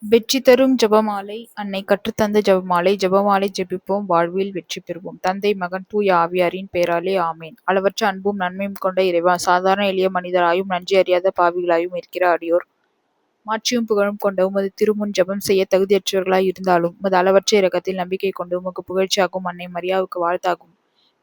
வெற்றி தரும் ஜெபமாலை. அன்னை கற்றுத்தந்த ஜெபமாலை. ஜெபமாலை ஜெபிப்போம், வாழ்வில் வெற்றி பெறுவோம். தந்தை, மகன், தூய ஆவியாரின் பெயராலே ஆமேன். அளவற்ற அன்பும் நன்மையும் கொண்ட இறைவா, சாதாரண எளிய மனிதராயும் நன்றி அறியாத பாவிகளாயும் இருக்கிற அடியோர் மாட்சியும் புகழும் கொண்ட உமது திருமுன் ஜெபம் செய்ய தகுதியற்றவர்களாய் இருந்தாலும் உமது அளவற்ற இரக்கத்தில் நம்பிக்கை கொண்டு உமக்கு புகழ்ச்சியாகும் அன்னை மரியாவுக்கு வாழ்த்தாகும்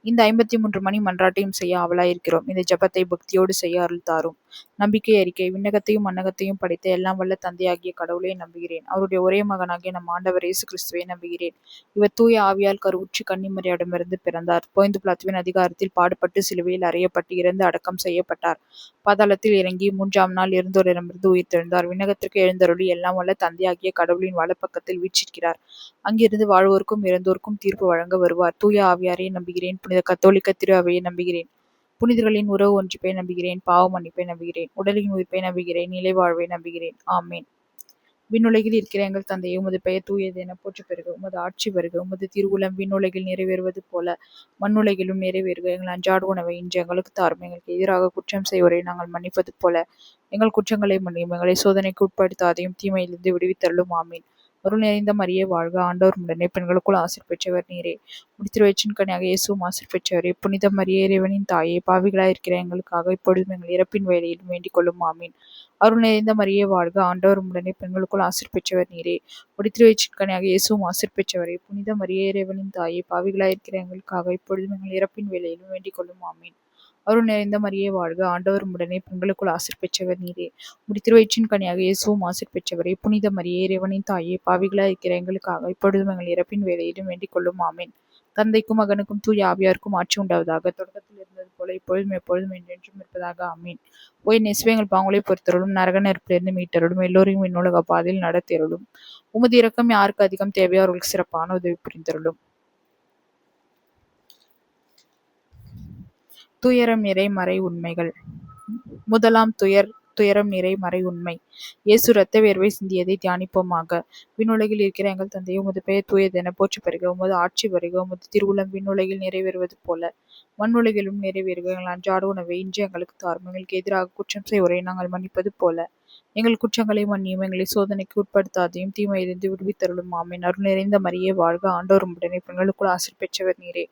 இந்த 53 மணி மன்றாட்டையும் செய்ய ஆவலாயிருக்கிறோம். இந்த ஜெபத்தை பக்தியோடு செய்ய அருள் தாரும். நம்பிக்கை அறிக்கை. விண்ணகத்தையும் மண்ணகத்தையும் படைத்த எல்லாம் வல்ல தந்தையாகிய கடவுளை நம்புகிறேன். அவருடைய ஒரே மகனாகிய நம் ஆண்டவர் இயேசு கிறிஸ்துவை நம்புகிறேன். இவர் தூய ஆவியால் கருவுற்று கன்னிமரியாடமிருந்து பிறந்தார். போய்ந்து பிலாத்துவின் அதிகாரத்தில் பாடுபட்டு சிலுவையில் அறையப்பட்டு இறந்து அடக்கம் செய்யப்பட்டார். பாதாளத்தில் இறங்கி 3ஆம் நாள் இருந்தோரிடமிருந்து உயிர்த்தெழுந்தார். விண்ணகத்திற்கு எழுந்தருளி எல்லாம் வல்ல தந்தையாகிய கடவுளின் வலப்பக்கத்தில் வீற்றிருக்கிறார். அங்கிருந்து வாழ்வோருக்கும் இறந்தோருக்கும் தீர்ப்பு வழங்க வருவார். தூய ஆவியாரை நம்புகிறேன். புனித கத்தோலிக்க திரு அவையை நம்புகிறேன். புனிதர்களின் உறவு ஒன்றிப்பை நம்புகிறேன். பாவ மன்னிப்பை நம்புகிறேன். உடலின் உயிர்ப்பை நம்புகிறேன். நிலை வாழ்வை நம்புகிறேன். ஆமேன். விண்ணுலகில் இருக்கிற எங்கள் தந்தையை, உமது பெயர் தூயது என போற்று பெறுக. உமது ஆட்சி வருக. உமது திருவுளம் விண்ணுலகில் நிறைவேறுவது போல மண்ணுலகிலும் நிறைவேறுக. எங்கள் அன்றாட உணவை இன்று எங்களுக்கு தாரும். எங்களுக்கு எதிராக குற்றம் செய்வோரை நாங்கள் மன்னிப்பது போல எங்கள் குற்றங்களை மன்னியும். எங்களை சோதனைக்கு உட்படுத்தாதையும் தீமையிலிருந்து விடுவித்தருளும். ஆமீன். அருள் நிறைந்த மரியே வாழ்க, ஆண்டவர் உடனே பெண்களுக்குள் ஆசீர் பெற்றவர் நீரே. முடித்திருவயிற்றின் கனியாக இயேசுவும் ஆசீர் பெற்றவரே. புனித மரியே, இறைவனின் தாயே, பாவிகளாயிருக்கிற எங்களுக்காக இப்பொழுதும் எங்கள் இறப்பின் வேளையிலும் வேண்டிக் கொள்ளும். ஆமீன். அருள் நிறைந்த மரியே வாழ்க, ஆண்டவர் உடனே பெண்களுக்குள் ஆசீர் பெற்றவர் நீரே. முடித்திருவயிற்றின் கனியாக இயேசுவும் ஆசீர் பெற்றவரே. புனித மரியே, இறைவனின் தாயே, பாவிகளாயிருக்கிற எங்களுக்காக இப்பொழுதும் எங்கள் இறப்பின் வேளையிலும் வேண்டிக் கொள்ளும். ஆமீன். அருள் நிறைந்த மரியே வாழ்க, ஆண்டவர் உடனே பெண்களுக்குள் ஆசீர் பெற்றவர் நீரே. முடித்திருவயிற்றின் கனியாக இயேசுவும் ஆசீர் பெற்றவரே. புனித மரியே, இறைவனின் தாயே, பாவிகளாய் இருக்கிற எங்களுக்காக இப்பொழுதும் எங்கள் இறப்பின் வேளையிலும் வேண்டிக் கொள்ளும். ஆமேன். தந்தைக்கும் மகனுக்கும் தூய ஆவியாருக்கும் ஆட்சி உண்டாவதாக. தொடக்கத்தில் இருந்தது போல இப்பொழுதும் எப்பொழுதும் என்றென்றும் இருப்பதாக. ஆமீன். போய் நெசுவே எங்கள் பாவங்களை பொறுத்தருளும், நரக நெருப்பிலிருந்து மீட்டருளும், எல்லோரையும் விண்ணுலக பாதையில் நடத்தியருளும். உமது இரக்கம் யாருக்கு அதிகம் தேவையோ அவர்களுக்கு சிறப்பான உதவி புரிந்தருளும். துயரம் நிறை மறை உண்மைகள். முதலாம் துயரம் நிறை மறை உண்மை. இயேசு இரத்த வேர்வை சிந்தியதை தியானிப்போமாக. விண்ணுலகில் இருக்கிற எங்கள் தந்தையே, உமது பெயர் தூயதென போற்று பெறுக. உமது ஆட்சி வருக. உமது திருவுளம் விண்ணுலகில் நிறைவேறுவது போல மண்ணுலகிலும் நிறைவேறுக. எங்கள் அன்றாட உணவை இன்று எங்களுக்கு தாரும். எங்களுக்கு எதிராக குற்றம் செய்வோரை நாங்கள் மன்னிப்பது போல எங்கள் குற்றங்களை மன்னியும். எங்களை சோதனைக்கு உட்படுத்தாதையும் தீமையிலிருந்து விடுவித்தருளும். ஆமீன். அருள் நிறைந்த மரியே வாழ்க, ஆண்டவர் உடனே பெண்களுக்குள் ஆசீர் பெற்றவர் நீரே.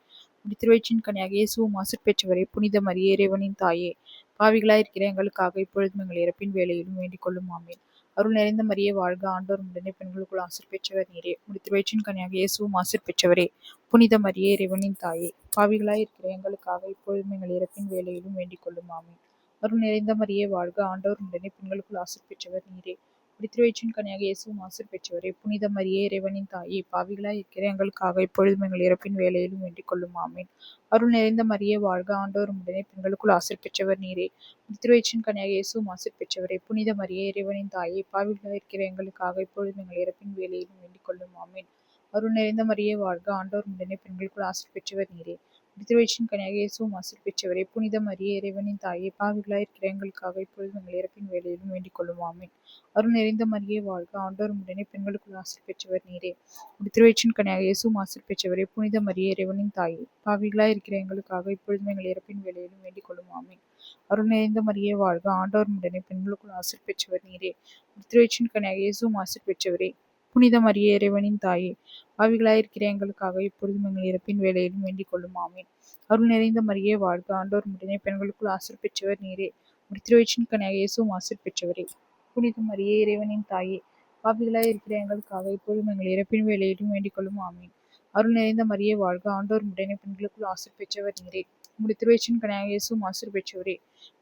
முடித்திருவயிற்றின் கனியாக இயேசுவும் ஆசீர் பெற்றவரே. புனித மரியே, இறைவனின் தாயே, பாவிகளாயிருக்கிற எங்களுக்காக இப்பொழுதும் எங்கள் இறப்பின் வேளையிலும் வேண்டிக் கொள்ளும். ஆமீன். அருள் நிறைந்த மரியே வாழ்க, ஆண்டவர் உடனே பெண்களுக்குள் ஆசீர் பெற்றவர் நீரே. முடித்திருவயிற்றின் கனியாக இயேசுவும் ஆசீர் பெற்றவரே. புனித மரியே, இறைவனின் தாயே, பாவிகளாயிருக்கிற எங்களுக்காக இப்பொழுதும் எங்கள் இறப்பின் வேளையிலும் வேண்டிக் கொள்ளும். ஆமீன். அருள் நிறைந்த மரியே வாழ்க, ஆண்டவர் உடனே பெண்களுக்குள் ஆசீர் பெற்றவர் நீரே. முடித்திருவயிற்றின் கனியாக இயேசுவும் ஆசீர் பெற்றவரே. புனித மரியே, இறைவனின் தாயே, பாவிகளாய் இருக்கிற எங்களுக்காக இப்பொழுதும் எங்கள் இறப்பின் வேளையிலும் வேண்டிக் கொள்ளும். ஆமீன். அருள் நிறைந்த மரியே வாழ்க, ஆண்டவர் உடனே பெண்களுக்குள் ஆசீர் பெற்றவர் நீரே. முடித்திருவயிற்றின் கனியாக இயேசுவும் ஆசீர் பெற்றவரே. புனித மரியே, இறைவனின் தாயே, பாவிகளாய் இருக்கிற எங்களுக்காக இப்பொழுதும் எங்கள் இறப்பின் வேளையிலும் வேண்டிக் கொள்ளும். ஆமீன். அருள் நிறைந்த மரியே வாழ்க, ஆண்டவர் உடனே பெண்களுக்குள் ஆசீர் பெற்றவர் நீரே. முடித்திருவயிற்றின் கனியாக இயேசுவும் ஆசீர் பெற்றவரே. புனித மரியே, இறைவனின் தாயே, பாவிகளாய் இருக்கிற எங்களுக்காக இப்பொழுதும் எங்கள் இறப்பின் வேளையிலும் வேண்டிக் கொள்ளும். ஆமீன். அருள் நிறைந்த மரியே வாழ்க, ஆண்டவர் உடனே பெண்களுக்குள் ஆசீர் பெற்றவர் நீரே. முடித்திருவயிற்றின் கனியாக இயேசுவும் ஆசீர் பெற்றவரே. புனித மரியே, இறைவனின் தாயே, பாவிகளாய் இருக்கிற எங்களுக்காக இப்பொழுதும் எங்கள் இறப்பின் வேளையிலும் வேண்டிக் கொள்ளும். ஆமீன். அருள் நிறைந்த மரியே வாழ்க, ஆண்டவர் உடனே பெண்களுக்குள் ஆசீர் பெற்றவர் நீரே. முடித்திருவயிற்றின் கனியாக இயேசுவும் ஆசீர் பெற்றவரே. புனித மரியே, இறைவனின் தாயே, பாவிகளாய் இருக்கிற எங்களுக்காக இப்பொழுதும் எங்கள் இறப்பின் வேளையிலும் வேண்டிக் கொள்ளும். ஆமீன். அருள் நிறைந்த மரியே வாழ்க, ஆண்டவர் உடனே பெண்களுக்குள் ஆசீர் பெற்றவர் நீரே. முடித்திருவயிற்றின் கனியாக இயேசுவும் ஆசீர் பெற்றவரே. புனித மரியே, இறைவனின் தாயே, பாவிகளாய் இருக்கிற எங்களுக்காக இப்பொழுதும் எங்கள் இறப்பின் வேளையிலும் வேண்டிக் கொள்ளும். ஆமீன். அருள் நிறைந்த மரியே வாழ்க, ஆண்டவர் உடனே பெண்களுக்குள் ஆசீர் பெற்றவர் நீரே. முடித்திருவயிற்றின் கனியாக இயேசுவும் ஆசீர் பெற்றவரே.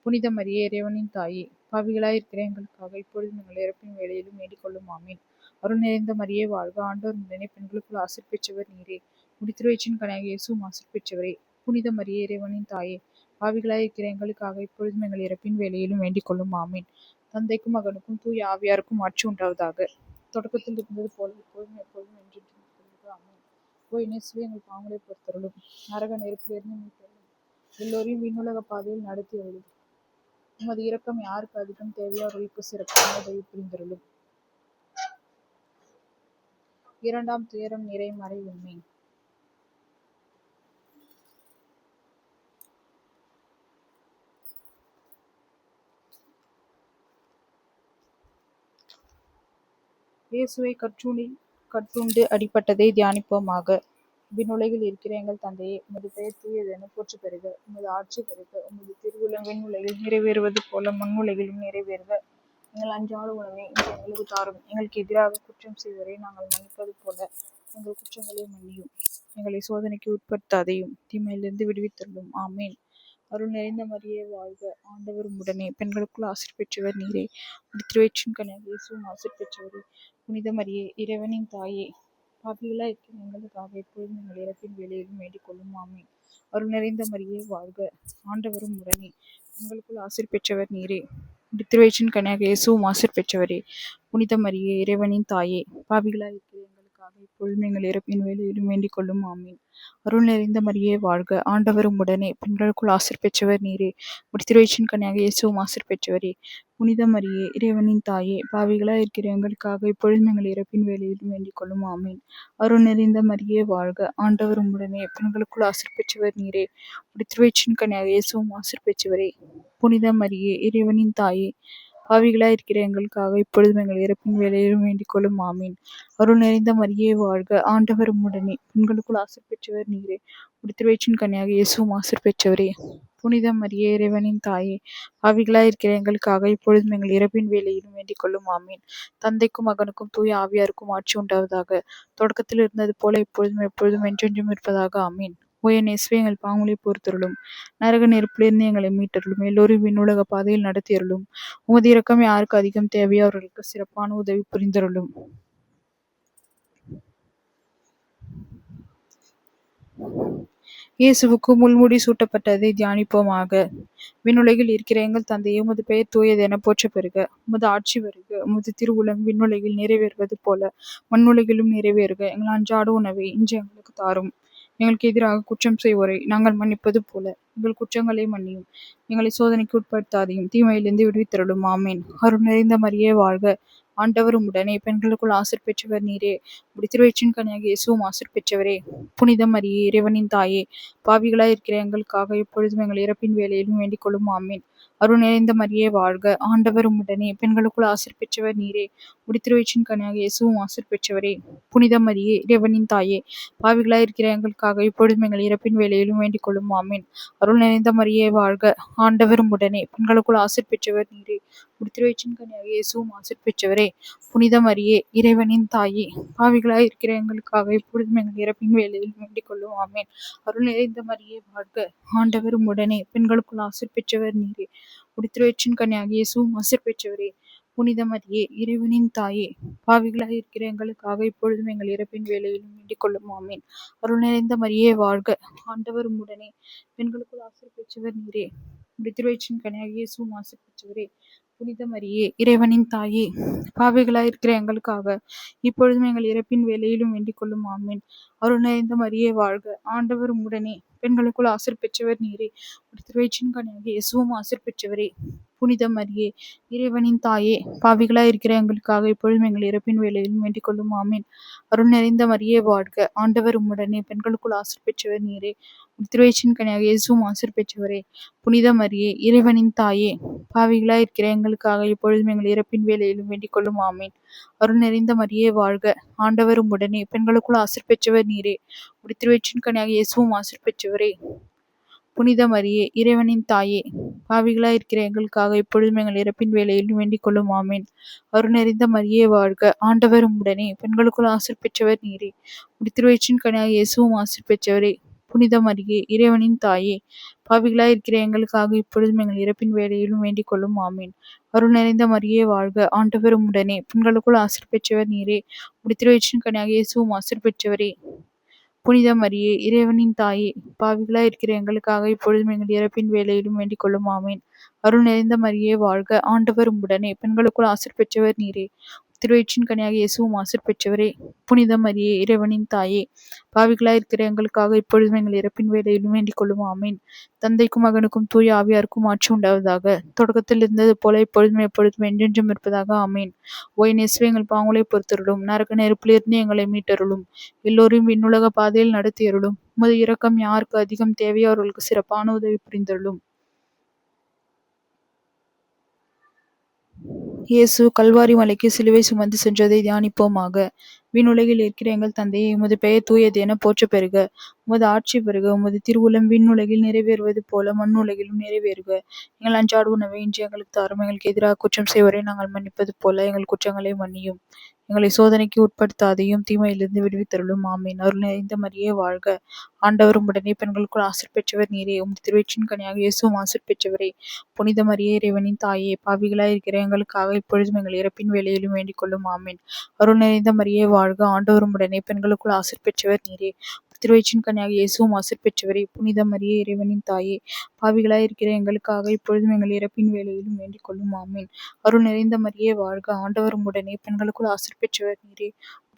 புனித மரியே, இறைவனின் தாயே, பாவிகளாய் இருக்கிற எங்களுக்காக இப்பொழுதும் எங்கள் இறப்பின் வேளையிலும் வேண்டிக் கொள்ளும். ஆமீன். அருள் நிறைந்த மரியே வாழ்க, ஆண்டவர் உடனே பெண்களுக்குள் ஆசீர் பெற்றவர் நீரே. முடித்திருவயிற்றின் கனியாக இயேசுவும் ஆசீர் பெற்றவரே. புனித மரியே, இறைவனின் தாயே, பாவிகளாய் இருக்கிற எங்களுக்காக இப்பொழுதும் எங்கள் இறப்பின் வேளையிலும் வேண்டிக் கொள்ளும். ஆமீன். தந்தைக்கும் மகனுக்கும் தூய ஆவியாருக்கும் ஆட்சி உண்டாவதாக. தொடக்கத்தில் இருந்தது போல இப்பொழுதும் எப்பொழுதும் என்றென்றும் இருப்பதாக. ஆமீன். போய் இயேசுவே எங்கள் பாவங்களை பொறுத்தருளும், நரக நெருப்பிலிருந்து மீட்டருளும், எல்லோரையும் விண்ணுலக பாதையில் நடத்தியருளும். உமது இரக்கம் யாருக்கு அதிகம் தேவையோ அவர்களுக்கு சிறப்பான உதவி புரிந்தருளும். இரண்டாம் துயரம் நிறை மறை உண்மை. இயேசுவை கட்டுண்டு அடிபட்டதை தியானிப்போமாக. விண்ணுலகில் இருக்கிற எங்கள் தந்தையே, உமது பெயர் தூயதென போற்று பெறுக. உமது ஆட்சி பெறுக. உமது திருவுளம் விண்ணுலகில் நிறைவேறுவது போல மண்ணுலகிலும் நிறைவேறுக. எங்கள் அன்றாட உணவை இன்று எங்களுக்கு தாரும். எங்களுக்கு எதிராக குற்றம் செய்வதை நாங்கள் மன்னிப்பது போல எங்கள் குற்றங்களை மன்னியும். எங்களை சோதனைக்கு உட்படுத்தாதையும் தீமையிலிருந்து விடுவித்தருளும். ஆமேன். அருள் நிறைந்த மரியே வாழ்க, ஆண்டவர் உம்முடனே, பெண்களுக்குள் ஆசீர் பெற்றவர் நீரே. உம்முடைய திருவயிற்றின் கனியாகிய இயேசுவும் ஆசீர் பெற்றவரே. புனித மரியே, இறைவனின் தாயே, பாவிகளாய் இருக்கிற எங்களுக்காக எப்பொழுதும் எங்கள் இறப்பின் வேளையிலும் வேண்டிக் கொள்ளும். ஆமேன். அருள் நிறைந்த மரியே வாழ்க, ஆண்டவரும் உடனே, பெண்களுக்குள் ஆசீர் பெற்றவர் நீரே. உம்முடைய திருவயிற்றின் கனியாகிய இயேசுவும் ஆசீர் பெற்றவரே. புனித மரியே, இறைவனின் தாயே, பாவிகளாய் இருக்கிற எங்களுக்காக எப்பொழுதும் எங்கள் இறப்பின் வேளையிலும் வேண்டிக் கொள்ளும். ஆமீன். அருள் நிறைந்த மரியே வாழ்க, ஆண்டவரும் உடனே, பெண்களுக்குள் ஆசீர் பெற்றவர் நீரே. உம்முடைய திருவயிற்றின் கனியாகிய இயேசுவும் ஆசீர் பெற்றவரே. புனித மரியே, இறைவனின் தாயே, பாவிகளாய் இருக்கிற எங்களுக்காக இப்பொழுதும் எங்கள் இறப்பின் வேளையிலும் வேண்டிக் கொள்ளும். ஆமீன். அருள் நிறைந்த மரியே வாழ்க, ஆண்டவரும் உடனே, பெண்களுக்குள் ஆசீர் பெற்றவர் நீரே. உம்முடைய திருவயிற்றின் கனியாகிய இயேசுவும் ஆசீர் பெற்றவரே. புனித மரியே, இறைவனின் தாயே, பாவிகளாய் இருக்கிற எங்களுக்காக இப்பொழுதும் எங்கள் இறப்பின் வேளையிலும் வேண்டிக் கொள்ளும். ஆமீன். அருள் நிறைந்த மரியே வாழ்க, ஆண்டவர் உம்முடனே, பெண்களுக்குள் ஆசீர் பெற்றவர் நீரே. உம்முடைய திருவயிற்றின் கனியாகிய இயேசுவும் ஆசீர் பெற்றவரே. புனித மரியே, இறைவனின் தாயே, பாவிகளாய் இருக்கிற எங்களுக்காக இப்பொழுதும் எங்கள் இறப்பின் வேளையிலும் வேண்டிக் கொள்ளும். ஆமீன். தந்தைக்கும் மகனுக்கும் தூய ஆவியாருக்கும் ஆட்சி உண்டாவதாக. தொடக்கத்தில் இருந்தது போல இப்பொழுதும் எப்பொழுதும் என்றென்றும் இருப்பதாக. ஆமீன். ஓய நேசுவே, எங்கள் பாவங்களை பொறுத்தருளும். நரக நெருப்பிலிருந்து எங்களை மீட்டருளும். எல்லோரும் விண்ணுலக பாதையில் நடத்தியருளும். உமது இரக்கம் யாருக்கு அதிகம் தேவையோ அவர்களுக்கு சிறப்பான உதவி புரிந்தருளும். இயேசுவுக்கு முள்முடி சூட்டப்பட்டதை தியானிப்போமாக. விண்ணுலகில் இருக்கிற எங்கள் தந்தையே, உமது பெயர் தூயதென போற்ற பெறுக. உமது ஆட்சி வருக. உமது திருவுளம் விண்ணுலகில் நிறைவேறுவது போல மண்ணுலகிலும் நிறைவேறுக. எங்கள் அன்றாட உணவை இன்று எங்களுக்கு தாரும். எங்களுக்கு எதிராக குற்றம் செய்வோரை நாங்கள் மன்னிப்பது போல எங்கள் குற்றங்களை மன்னியும். எங்களை சோதனைக்கு உட்படுத்தாதையும் தீமையிலிருந்து விடுவித்தருளும். ஆமேன். அருள் நிறைந்த மரியே வாழ்க, ஆண்டவர் உம்முடனே, பெண்களுக்குள் ஆசீர் பெற்றவர் நீரே. உம்முடைய திருவயிற்றின் கனியாகிய இயேசுவும் ஆசீர் பெற்றவரே. புனித மரியே, இறைவனின் தாயே, பாவிகளாய் இருக்கிற எங்களுக்காக எப்பொழுதும் எங்கள் இறப்பின் வேளையிலும் வேண்டிக் கொள்ளும். ஆமீன். அருள் நிறைந்த மரியே வாழ்க, ஆண்டவர் உம்முடனே, பெண்களுக்குள் ஆசீர் பெற்றவர் நீரே. உம்முடைய திருவயிற்றின் கனியாகிய இயேசுவும் ஆசீர் பெற்றவரே. புனித மரியே, இறைவனின் தாயே, பாவிகளாய் இருக்கிற எங்களுக்காக இப்பொழுதும் எங்கள் இறப்பின் வேளையிலும் வேண்டிக் கொள்ளும். ஆமீன். அருள் நிறைந்த மரியே வாழ்க, ஆண்டவர் உம்முடனே, பெண்களுக்குள் ஆசீர் பெற்றவர் நீரே. உம்முடைய திருவயிற்றின் கனியாகிய இயேசுவும் ஆசீர் பெற்றவரே. புனித மரியே, இறைவனின் தாயே, பாவிகளாய் இருக்கிற எங்களுக்காக இப்பொழுதும் எங்கள் இறப்பின் வேளையில் வேண்டிக் கொள்ளும். ஆமேன். அருள் நிறைந்த மரியே வாழ்க, ஆண்டவர் உம்முடனே, பெண்களுக்குள் ஆசீர் பெற்றவர் நீரே. உம்முடைய திருவயிற்றின் கனியாகிய இயேசுவும் ஆசீர் பெற்றவரே. புனித மரியே, இறைவனின் தாயே, பாவிகளாய் இருக்கிற எங்களுக்காக இப்பொழுதும் எங்கள் இறப்பின் வேளையிலும் வேண்டிக் கொள்ளும். ஆமீன். அருள் நிறைந்த மரியே வாழ்க, ஆண்டவர் உம்முடனே, பெண்களுக்குள் ஆசீர் பெற்றவர் நீரே. உம்முடைய திருவயிற்றின் கனியாகிய இயேசுவும் ஆசீர் பெற்றவரே. புனித மரியே, இறைவனின் தாயே, பாவிகளாய் இருக்கிற எங்களுக்காக இப்பொழுதும் எங்கள் இறப்பின் வேளையிலும் வேண்டிக் கொள்ளும். ஆமீன். அருள் நிறைந்த மரியே வாழ்க, ஆண்டவர் உம்முடனே, பெண்களுக்குள் ஆசீர் பெற்றவர் நீரே. உம்முடைய திருவயிற்றின் கனியாகிய இயேசுவும் ஆசீர் பெற்றவரே. புனித மரியே, இறைவனின் தாயே, பாவிகளாய் இருக்கிற எங்களுக்காக இப்பொழுதும் எங்கள் இறப்பின் வேளையிலும் வேண்டிக் கொள்ளும். ஆமீன். அருள் நிறைந்த மரியே வாழ்க, ஆண்டவர் உம்முடனே, பெண்களுக்குள் ஆசீர் பெற்றவர் நீரே. திருவயிற்றின் கனியாகிய இயேசுவும் ஆசீர் பெற்றவரே. புனித மரியே, இறைவனின் தாயே, பாவிகளாய் இருக்கிற எங்களுக்காக இப்பொழுதும் எங்கள் இறப்பின் வேளையிலும் வேண்டிக் கொள்ளும். ஆமீன். அருள் நிறைந்த மரியே வாழ்க, ஆண்டவர் உம்முடனே, பெண்களுக்குள் ஆசீர் பெற்றவர் நீரே. உம்முடைய திருவயிற்றின் கனியாகிய இயேசுவும் ஆசீர் பெற்றவரே. புனித மரியே, இறைவனின் தாயே, பாவிகளாய் இருக்கிற எங்களுக்காக இப்பொழுதும் எங்கள் இறப்பின் வேளையிலும் வேண்டிக் கொள்ளும். ஆமீன். அருள் நிறைந்த மரியே வாழ்க, ஆண்டவர் உம்முடனே, பெண்களுக்குள் ஆசீர் பெற்றவர் நீரே. உம்முடைய திருவயிற்றின் கனியாகிய இயேசுவும் ஆசீர் பெற்றவரே. புனித மரியே, இறைவனின் தாயே, பாவிகளாய் இருக்கிற எங்களுக்காக இப்பொழுதும் எங்கள் இறப்பின் வேளையிலும் வேண்டிக் கொள்ளும். ஆமீன். அருள் நிறைந்த மரியே வாழ்க, ஆண்டவர் உம்முடனே, பெண்களுக்குள் ஆசீர் பெற்றவர் நீரே. உம்முடைய திருவயிற்றின் கனியாகிய இயேசுவும் ஆசீர் பெற்றவரே. புனித மரியே, இறைவனின் தாயே, பாவிகளாய் இருக்கிற எங்களுக்காக இப்பொழுதும் எங்கள் இறப்பின் வேளையிலும் வேண்டிக் கொள்ளும். ஆமீன். அருள் நிறைந்த மரியே வாழ்க, ஆண்டவர் உம்முடனே, பெண்களுக்குள் ஆசீர் பெற்றவர் நீரே. திருவயிற்றின் கனியாகிய இயேசுவும் ஆசீர் பெற்றவரே. புனித மரியே, இறைவனின் தாயே, பாவிகளாய் இருக்கிற எங்களுக்காக இப்பொழுதும் எங்கள் இறப்பின் வேளையிலும் வேண்டிக் கொள்ளும். ஆமீன். தந்தைக்கும் மகனுக்கும் தூய ஆவியாருக்கும் ஆட்சி உண்டாவதாக. தொடக்கத்தில் இருந்தது போல இப்பொழுதும் எப்பொழுதும் என்றென்றும் இருப்பதாக. ஆமீன். ஓய் நேசுவே, எங்கள் பாவங்களை பொறுத்தருளும். நரக நெருப்பிலிருந்து எங்களை மீட்டருளும். எல்லோரையும் விண்ணுலக பாதையில் நடத்தியருளும். உமது இரக்கம் யாருக்கு அதிகம் தேவையோ அவர்களுக்கு சிறப்பான உதவி புரிந்தருளும். இயேசு கல்வாரி மலைக்கு சிலுவை சுமந்து சென்றதை தியானிப்போமாக. விண்ணுலகில் இருக்கிற எங்கள் தந்தையே, உமது பெயர் தூயது என போற்றப் பெறுக. உமது ஆட்சி பெறுக. உமது திருவுளம் விண்ணுலகில் நிறைவேறுவது போல மண்ணுலகிலும் நிறைவேறுக. எங்கள் அன்றாட உணவை இன்று எங்களுக்கு தாரும். எங்களுக்கு எதிராக குற்றம் செய்வரை நாங்கள் மன்னிப்பது போல எங்கள் குற்றங்களை மன்னியும். எங்களை சோதனைக்கு உட்படுத்தாதையும் தீமையிலிருந்து விடுவித்தருளும். ஆமீன். அருள் நிறைந்த மரியே வாழ்க. ஆண்டவர் உம்முடனே, பெண்களுக்குள் ஆசீர் பெற்றவர் நீரே. உமது திருவயிற்றின் கனியாக இயேசுவும் ஆசீர் பெற்றவரே. புனித மரியே, இறைவனின் தாயே, பாவிகளாய் இருக்கிற எங்களுக்காக இப்பொழுதும் எங்கள் இறப்பின் வேளையிலும் வேண்டிக் கொள்ளும். ஆமீன். அருள் நிறைந்த மரியே வாழ்க. ஆண்டவர் உம்முடனே, பெண்களுக்குள் ஆசீர் பெற்றவர் நீரே. திருவயிற்றின் கனியாக இயேசுவும் ஆசீர் பெற்றவரே. புனித மரியே, இறைவனின் தாயே, பாவிகளாய் இருக்கிற எங்களுக்காக இப்பொழுதும் எங்கள் இறப்பின் வேளையிலும் வேண்டிக் கொள்ளும். ஆமீன். அருள் நிறைந்த மரியே வாழ்க. ஆண்டவர் உம்முடனே, பெண்களுக்குள் ஆசீர் பெற்றவர் நீரே.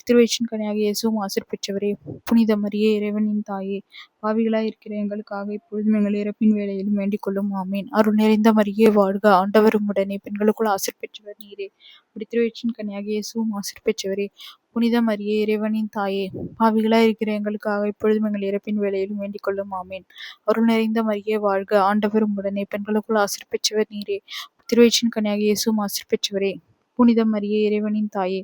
திருவயிற்றின் கனியாக இயேசுவும் ஆசீர் பெற்றவரே. புனித மரியே, இறைவனின் தாயே, பாவிகளாய் இருக்கிற எங்களுக்காக இப்பொழுதும் எங்கள் இறப்பின் வேளையிலும் வேண்டிக் கொள்ளும். ஆமீன். அருள் நிறைந்த மரியே வாழ்க. ஆண்டவர் உம்முடனே, பெண்களுக்குள் ஆசீர் பெற்றவர் நீரே. திருவயிற்றின் கனியாக இயேசுவும் ஆசீர் பெற்றவரே. புனித மரியே, இறைவனின் தாயே, பாவிகளாய் இருக்கிற எங்களுக்காக இப்பொழுதும் எங்கள் இறப்பின் வேளையிலும் வேண்டிக் கொள்ளும். ஆமீன். அருள் நிறைந்த மரியே வாழ்க. ஆண்டவர் உம்முடனே, பெண்களுக்குள் ஆசீர் பெற்றவர் நீரே. திருவயிற்றின் கனியாக இயேசுவும் ஆசீர் பெற்றவரே. புனித மரியே, இறைவனின் தாயே,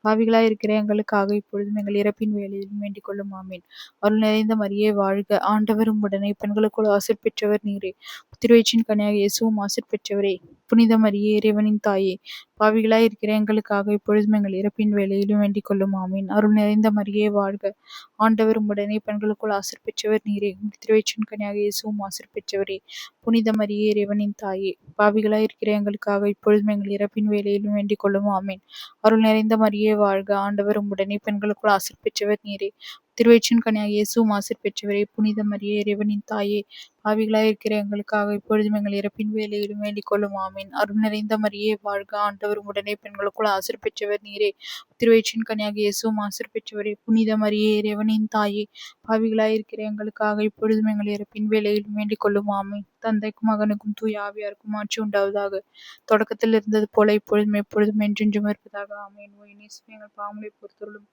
பாவிகளாய் இருக்கிற எங்களுக்காக இப்பொழுதும் எங்கள் இறப்பின் வேளையிலும் வேண்டிக் கொள்ளும். ஆமீன். அருள் நிறைந்த மரியே வாழ்க. ஆண்டவர் உம்முடனே, பெண்களுக்குள் ஆசீர் பெற்றவர் நீரே. திருவயிற்றின் கனியாக இயேசுவும் ஆசீர் பெற்றவரே. புனித மரியே, இறைவனின் தாயே, பாவிகளாய் இருக்கிற எங்களுக்காக இப்பொழுதும் எங்கள் இறப்பின் வேளையிலும் வேண்டிக் கொள்ளும். ஆமீன். அருள் நிறைந்த மரியே வாழ்க. ஆண்டவர் உம்முடனே, பெண்களுக்குள் ஆசீர் பெற்றவர் நீரே. திருவயிற்றின் கனியாக இயேசுவும் ஆசீர் பெற்றவரே. புனித மரியே, இறைவனின் தாயே, பாவிகளாய் இருக்கிற எங்களுக்காக இப்பொழுதும் எங்கள் இறப்பின் வேளையிலும் வேண்டிக் கொள்ளும். ஆமீன். அருள் நிறைந்த மரியே வாழ்க. ஆண்டவர் உம்முடனே, பெண்களுக்குள் ஆசீர் பெற்றவர் நீரே. திருவயிற்றின் கனியாக இயேசுவும் ஆசீர் பெற்றவரே. புனித மரியே, இறைவனின் தாயே, பாவிகளாய் இருக்கிற எங்களுக்காக இப்பொழுதும் எங்கள் இறப்பின் வேளையிலும் வேண்டிக் கொள்ளும். ஆமீன். அருள் நிறைந்த மரியே வாழ்க. ஆண்டவர் உம்முடனே, பெண்களுக்குள் ஆசீர் பெற்றவர் நீரே. திருவயிற்றின் கனியாக இயேசுவும் ஆசீர் பெற்றவரே. புனித மரியே, இறைவனின் தாயே, பாவிகளாய் இருக்கிற எங்களுக்காக இப்பொழுதும் எங்கள் இறப்பின் வேளையிலும் வேண்டிக் கொள்ளும். ஆமீன். தந்தைக்கும் மகனுக்கும் தூய ஆவியாருக்கும் ஆட்சி உண்டாவதாக. தொடக்கத்தில் இருந்தது போல இப்பொழுதும் எப்பொழுதும் என்றென்றும் இருப்பதாக. ஆமீன். ஓ இயேசுவே, எங்கள் பாவங்களை பொறுத்தருளும்.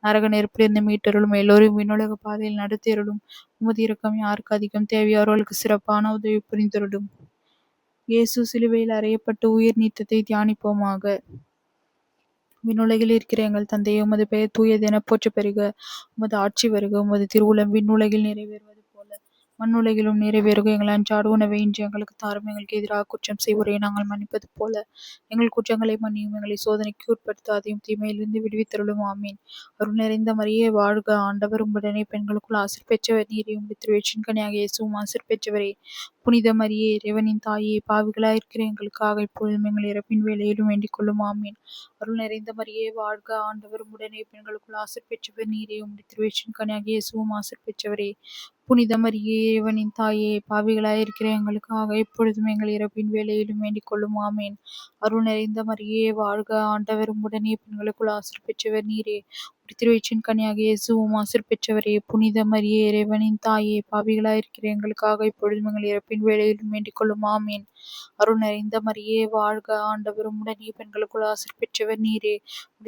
நரக நெருப்பிலிருந்து மீட்டருளும். எல்லோரும் விண்ணுலக பாதையில் நடத்தியருளும். உமது இரக்கம் யாருக்கு அதிகம் தேவையோ அவர்களுக்கு சிறப்பான உதவி புரிந்தருளும். இயேசு சிலுவையில் அறையப்பட்டு உயிர் நீத்ததை தியானிப்போமாக. விண்ணுலகில் இருக்கிற எங்கள் தந்தையே, உமது பெயர் தூயது என போற்றப் பெறுக. உமது ஆட்சி வருக. உமது திருவுளம் விண்ணுலகில் நிறைவேறுவது போல மண்ணுலகிலும் நிறைவேறுக. எங்கள் அன்றாட உணவை இன்று எங்களுக்கு தாரும். எங்களுக்கு எதிராக குற்றம் செய்வோரை நாங்கள் மன்னிப்பது போல எங்கள் குற்றங்களை மன்னியும். எங்களை சோதனைக்கு உட்படுத்தாதையும் தீமையிலிருந்து விடுவித்தருளும். ஆமீன். அருள் நிறைந்த மரியே வாழ்க. ஆண்டவர் உம்முடனே, பெண்களுக்குள் ஆசீர் பெற்றவர் நீரே. உம்முடைய திருவயிற்றின் கனியாக இயேசுவும் ஆசீர் பெற்றவரே. புனித மரியே, இறைவனின் தாயே, பாவிகளாய் இருக்கிற எங்களுக்காக இப்பொழுதும் எங்கள் இறப்பின் வேளையிலும் வேண்டிக் கொள்ளும். ஆமீன். அருள் நிறைந்த மரியே வாழ்க. ஆண்டவர் உம்முடனே, பெண்களுக்குள் ஆசீர் பெற்றவர் நீரே. உம்முடைய திருவயிற்றின் கனியாக இயேசுவும் ஆசீர் பெற்றவரே. புனித மரியே, இறைவனின் தாயே, பாவிகளாய் இருக்கிற எங்களுக்காக இப்பொழுதும் எங்கள் இறப்பின் வேளையிலும் வேண்டிக் கொள்ளும். ஆமீன். அருள் நிறைந்த மரியே வாழ்க. ஆண்டவர் உம்முடனே, பெண்களுக்குள் ஆசீர் பெற்றவர் நீரே. திருவயிற்றின் கனியாக இயேசுவும் ஆசீர் பெற்றவரே. புனித மரியே, இறைவனின் தாயே, பாவிகளாய் இருக்கிற எங்களுக்காக இப்பொழுதும் எங்கள் இறப்பின் வேளையிலும் வேண்டிக் கொள்ளும். ஆமீன். அருள் நிறைந்த மரியே வாழ்க. ஆண்டவர் உம்முடனே, பெண்களுக்குள் ஆசீர் பெற்றவர் நீரே.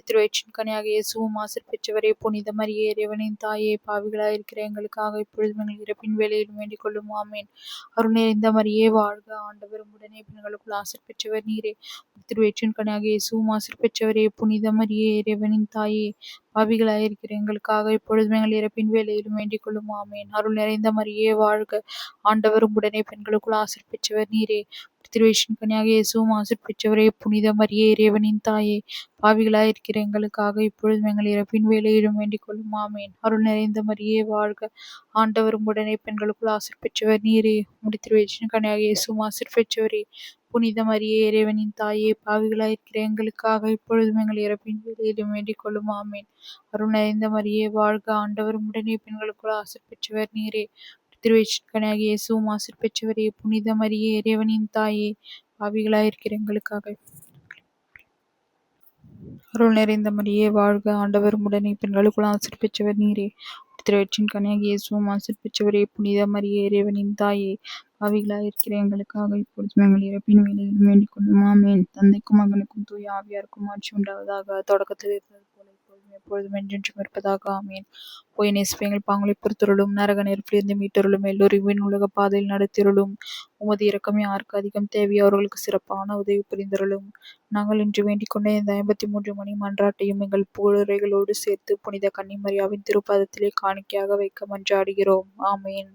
திருவயிற்றின் கனியாக இயேசுவும் ஆசீர் பெற்றவரே. புனித மரியே, இறைவனின் தாயே, பாவிகளாய் இருக்கிற எங்களுக்காக இப்பொழுதும் எங்கள் இறப்பின் வேளையிலும் வேண்டிக் கொள்ளும். ஆமீன். அருள் நிறைந்த மரியே வாழ்க. ஆண்டவர் உம்முடனே, பெண்களுக்குள் ஆசீர் பெற்றவர் நீரே. திருவயிற்றின் கனியாக இயேசுவும் ஆசீர் பெற்றவரே. புனித மரியே, இறைவனின் தாயே, பாவிகளாய் இருக்கிற எங்களுக்காக இப்பொழுதும் எங்கள் இறப்பின் வேளையிலும் வேண்டிக் கொள்ளும். ஆமீன். அருள் நிறைந்த மரியே வாழ்க. ஆண்டவர் உம்முடனே, பெண்களுக்குள் ஆசீர் பெற்றவர் நீரே. திருவயிற்றின் கனியாக இயேசுவும் ஆசீர் பெற்றவரே. புனித மரியே, இறைவனின் தாயே, பாவிகளாய் இருக்கிற எங்களுக்காக இப்பொழுதும் எங்கள் இறப்பின் வேளையிலும் வேண்டிக் கொள்ளும். ஆமீன். அருள் நிறைந்த மரியே வாழ்க. ஆண்டவர் உம்முடனே, பெண்களுக்குள் ஆசீர் பெற்றவர் நீரே. திருவயிற்றின் கனியாக இயேசுவும் ஆசீர் பெற்றவரே. புனித மரியே, இறைவனின் தாயே, பாவிகளாய் இருக்கிற எங்களுக்காக இப்பொழுதும் எங்கள் இறப்பின் வேளையிலும் வேண்டிக் கொள்ளும். ஆமீன். அருள் நிறைந்த மரியே வாழ்க. ஆண்டவர் உம்முடனே, பெண்களுக்குள் ஆசீர் பெற்றவர் நீரே. திருவயிற்றின் கனியாக இயேசுவும் ஆசீர் பெற்றவரே. புனித மரியே, இறைவனின் தாயே, பாவிகளாய் இருக்கிற எங்களுக்காக. அருள் நிறைந்த மரியே வாழ்க. ஆண்டவர் உம்முடனே, பெண்களுக்குள் ஆசீர் பெற்றவர் நீரே. திருவயிற்றின் கனியாக இயேசுவும் ஆசீர் பெற்றவரே. புனித மரியே, இறைவனின் தாயே, பாவிகளாய் இருக்கிற எங்களுக்காக இப்பொழுதும் எங்கள் இறப்பின் வேளையிலும் வேண்டிக் கொள்ளும். ஆமீன். தந்தைக்கும் மகனுக்கும் தூய ஆவியாருக்கும் ஆட்சி உண்டாவதாக. தொடக்கத்தில் இருந்தது போல இப்பொழுதும் எப்பொழுதும் என்றென்றும் இருப்பதாக. ஆமீன். போய் நேசிப்பெங்கள் பாங்களை பொறுத்தருளும், நரக நெருப்பிலிருந்து மீட்டருளும், எல்லோரையும் உலக பாதையில் நடத்திருளும். உமது இரக்கம் யாருக்கு அதிகம் தேவையோ அவர்களுக்கு சிறப்பான உதவி புரிந்தருளும். நாங்கள் இன்று வேண்டிக் கொண்ட இந்த 53 மணி மன்றாட்டையும் எங்கள் புகழுரைகளோடு சேர்த்து புனித கன்னிமரியாவின் திருப்பதத்திலே காணிக்கையாக வைக்க மன்றாடுகிறோம். ஆமீன்.